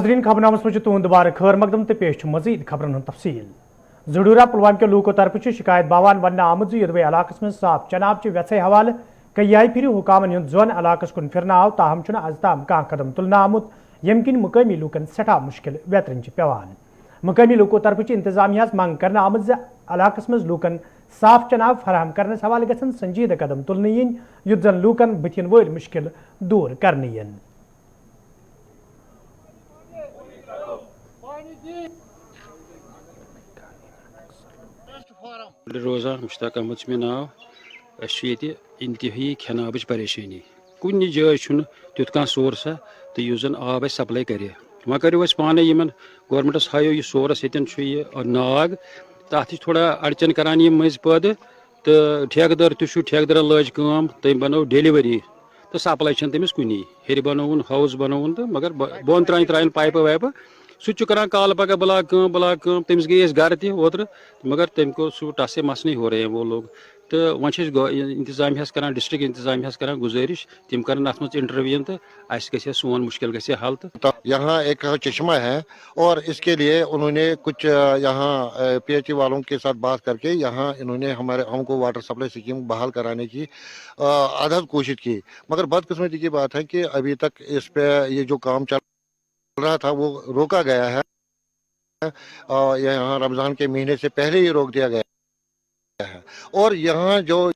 नाज़रीन खबरनामस में तुंद दोबारा खैर मकदम तो पेश मजीद खबरन तफसील जडूरा पुलवाम के लूको तरफ शिकायत बावान वन आमुद यदवे इलाकस में साफ चनाब च व्यसे हवाले कई फिर हुकामन जोन इलाकस कुन फिरना आव ताहम आज ताम कह कदम तुलना आमुत यम किन मुकामी लूकन सठा मुश्किल वेतरन पेवान मुकामी लूको तरफ इंतजामिया मंग कर आमुद इलाकस में लूकन साफ चनाब फराहम करने हवाले गसन संजीदा कदम तुलने इन युद्ध जन लूकन बथिन वल मुश्किल दूर करने इन रोज़ा मुश्ताक अहमद मे नाव इंतहाई खनाबच परेशानी कुन जाय तुत कह सोर्स तो जन आब सप्लाई कर वह करो पाने गवर्नमेंटस हायो यह सोर्स ये नाग तथ थोड़ा अड़चन करान ये मज पद तो ठेकेदार ठेकेदार लज कम तम बनो डिलीवरी तो सप्लाई तमिस कुनी हेर बनोन हाउस बनोन तो मगर बोन त्राइन पाइप वाइप सह करान काल पगह ब्लाक तमिस गई घर तोत्र मगर तम को सह टस से मस नहीं हो रहे हैं वो लोग तो वह इंतजामिया करान डिस्ट्रिक्ट इंतजामिया करान गुजारिश तम कर इंटरवीन तो गि सोन मुश्किल गि हल। तो यहाँ एक चश्मा है और इसके लिए उन्होंने कुछ यहाँ पीएचई वालों के साथ बात करके यहाँ इन्होंने हमको वाटर सप्लाई स्कीम बहाल कराने की आधत कोशिश की मगर बदकिस्मती की बात है कि अभी तक इस पे ये जो काम चल रहा था वो रोका गया है और यहाँ रमज़ान के महीने से पहले ही रोक दिया गया है और यहाँ जो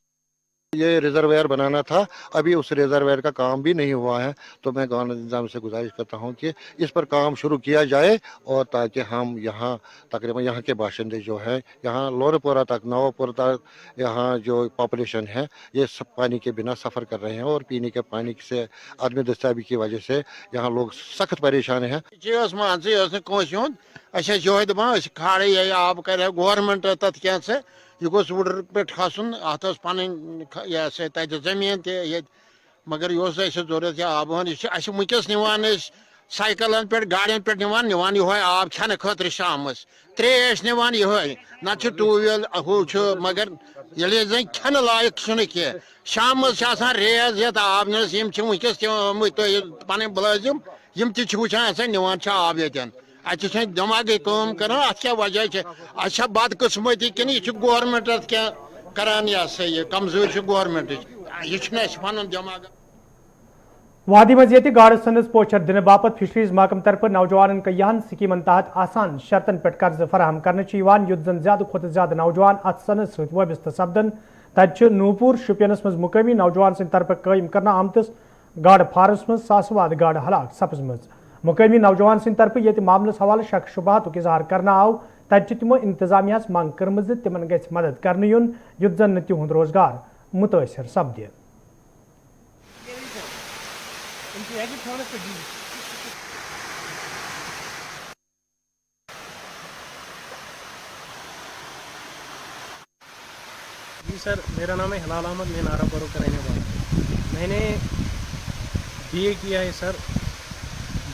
ये रिजर्वायर बनाना था अभी उस रिजर्वायर का काम भी नहीं हुआ है तो मैं गवर्नर निज़ाम से गुजारिश करता हूँ कि इस पर काम शुरू किया जाए और ताकि हम यहाँ तकरीबन यहाँ के बाशिंदे जो है यहाँ लोरेपुरा तक नवापुर तक यहाँ जो पॉपुलेशन है ये सब पानी के बिना सफ़र कर रहे हैं और पीने के पानी से आदमी दस्ताबी की वजह से यहाँ लोग सख्त परेशान हैं। खाड़े आब कर गवर्नमेंट तथ क्या यह गोस वुडर पे खसन अत पन जमीन त मगर यह जरूरत आब वनकस निवान साइकिलन पे गाड़ियन पे निवान यह आब खेने खतर शाम त्रेश निवान यह ना ट्यूबवेल हूँ मगर ये जन खेन लायक कह शाम रेज ये आब वनकस पन मुलाजिम वचान निवान आब ये दिमाग कम कर अत क्या वजह अच्छा बदकस्मती कि यह गवर्नमेंट क्या करान यह कमजोर गवर्नमेंट यह पन दिमाग वादी मजियत गाड़ सनस पोचर दिन बापत फिशरीज महकम तरफ नौजवान कयान स्कीमन तहत आसान शर्तन पे कर्ज फराहम कर युद्ध जन ज्यादा खुद ज्यादा नौजवान अत सनस सत वबस्त सपदन तत नूपुर शुपियनस मज मुकामी नौजवान सद तरफ कायम करना आमतस गाड़ फार्मस मज सासवाद गाड़ हलाक सपजम मुकामी नौजवान सद तरफ ये मामलस हवाले शक शुबहत इजहार करना आव तत तमो इंतजामिया मंग कर्म तिमन ग मदद कर युन युद्ध जन तिहुंद रोजगार मुतासर सपदि। जी सर, मेरा नाम है हिलाल अहमद, मैं नाराबरो का रहने वाला हूँ। मैंने बीए किया है सर,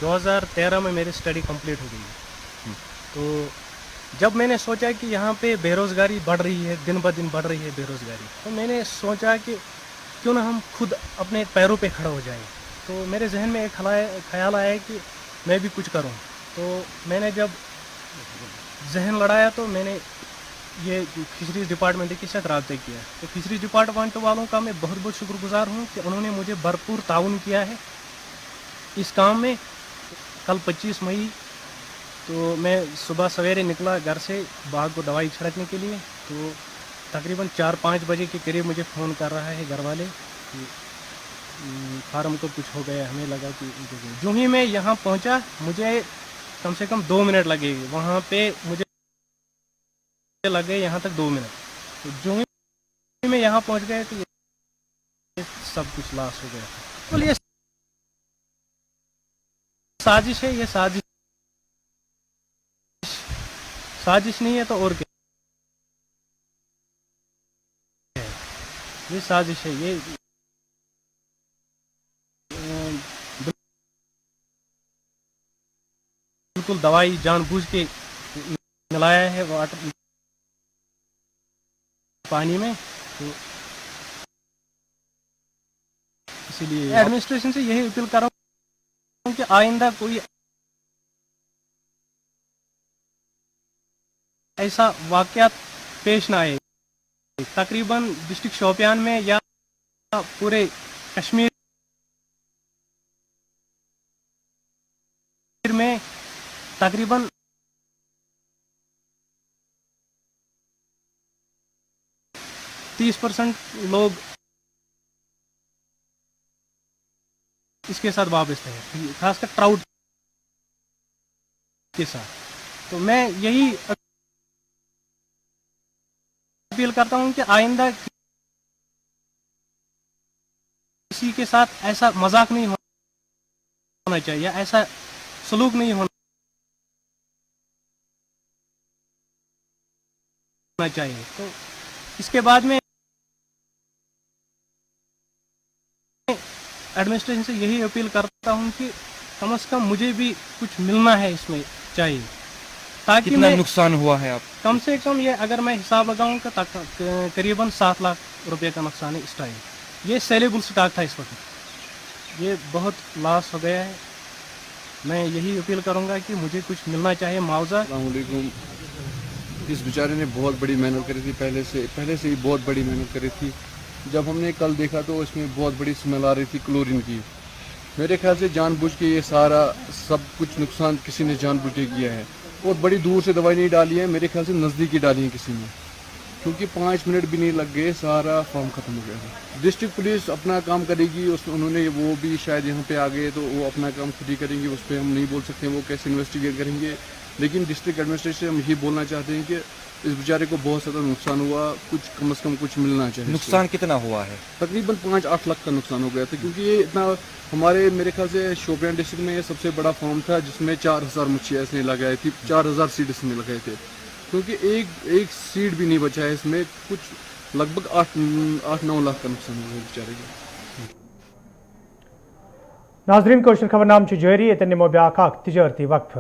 2013 में मेरी स्टडी कंप्लीट हो गई है। तो जब मैंने सोचा कि यहाँ पे बेरोज़गारी बढ़ रही है, दिन ब दिन बढ़ रही है बेरोज़गारी, तो मैंने सोचा कि क्यों ना हम खुद अपने पैरों पे खड़ा हो जाएं। तो मेरे जहन में एक ख्याल आया कि मैं भी कुछ करूं। तो मैंने जब जहन लड़ाया तो मैंने ये फिशरीज डिपार्टमेंट के साथ रब्ता किया। तो फिशरीज डिपार्टमेंट वालों का मैं बहुत बहुत शुक्रगुजार हूं कि उन्होंने मुझे भरपूर ताउन किया है इस काम में। कल 25 मई तो मैं सुबह सवेरे निकला घर से बाग को दवाई छिड़कने के लिए। तो तकरीबन 4-5 बजे के करीब मुझे फ़ोन कर रहा है घर वाले कि फार्म को कुछ हो गया। हमें लगा कि जो ही मैं यहाँ पहुँचा, मुझे कम से कम 2 मिनट लगे। वहाँ पे मुझे लगे यहाँ तक 2 मिनट। तो जो ही मैं यहाँ पहुँच गया तो ये सब कुछ लॉस हो गया। तो ये साजिश है, ये साजिश नहीं है तो और क्या है? ये साजिश है। ये बिल्कुल दवाई जानबूझ के मिलाया है वाटर पानी में। तो इसीलिए एडमिनिस्ट्रेशन से यही अपील कर रहा हूँ कि आइंदा कोई ऐसा वाकयात पेश ना आए। तकरीबन डिस्ट्रिक्ट शोपियान में या पूरे कश्मीर में तकरीबन 30% लोग इसके साथ वाबस्ता है, खासकर ट्राउट के साथ। तो मैं यही अपील करता हूं कि आइंदा किसी के साथ ऐसा मजाक नहीं होना चाहिए, ऐसा सलूक नहीं होना चाहिए। तो इसके बाद में एडमिनिस्ट्रेशन से यही अपील करता हूं कि कम से कम मुझे भी कुछ मिलना है इसमें चाहिए, ताकि कितना मैं नुकसान हुआ है आप? कम से कम ये अगर मैं हिसाब लगाऊं कि करीबन 7 लाख रुपए का नुकसान है इस टाइम। ये सेलेबल स्टॉक था इस वक्त, ये बहुत लॉस हो गया है। मैं यही अपील करूंगा कि मुझे कुछ मिलना चाहिए मुआवजा। अस्सलामुअलैकुम। इस बेचारे ने बहुत बड़ी मेहनत करी थी, पहले से ही बहुत बड़ी मेहनत करी थी। जब हमने कल देखा तो इसमें बहुत बड़ी स्मेल आ रही थी क्लोरीन की। मेरे ख्याल से जानबूझ के ये सारा सब कुछ नुकसान किसी ने जानबूझ के किया है। बहुत बड़ी दूर से दवाई नहीं डाली है, मेरे ख्याल से नज़दीकी डाली है किसी ने, क्योंकि 5 मिनट भी नहीं लग गए, सारा फॉर्म ख़त्म हो गया है। डिस्ट्रिक्ट पुलिस अपना काम करेगी, उन्होंने वो भी शायद यहाँ पे आ गए तो वो अपना काम खुद ही करेंगे, उस पर हम नहीं बोल सकते वो कैसे इन्वेस्टिगेट करेंगे। लेकिन डिस्ट्रिक्ट एडमिनिस्ट्रेशन से हम यही बोलना चाहते हैं कि इस बेचारे को बहुत ज़्यादा नुकसान हुआ, कुछ कम से कम कुछ मिलना चाहिए। नुकसान कितना हुआ है? तकरीबन 5-8 लाख का नुकसान हो गया था, क्योंकि ये इतना हमारे मेरे ख्याल से शोपियान डिस्ट्रिक्ट में ये सबसे बड़ा फार्म था जिसमें 4000 मच्छियाँ इसने लगाई थी, 4000 सीड इसने लगाए थे, क्योंकि एक सीड भी नहीं बचा है इसमें। कुछ लगभग 8-9 लाख का नुकसान हुआ है बेचारे का। नाजरीन कोशिश खबर नाम जारी, ये निमो ब्याख तजारती वक्फ।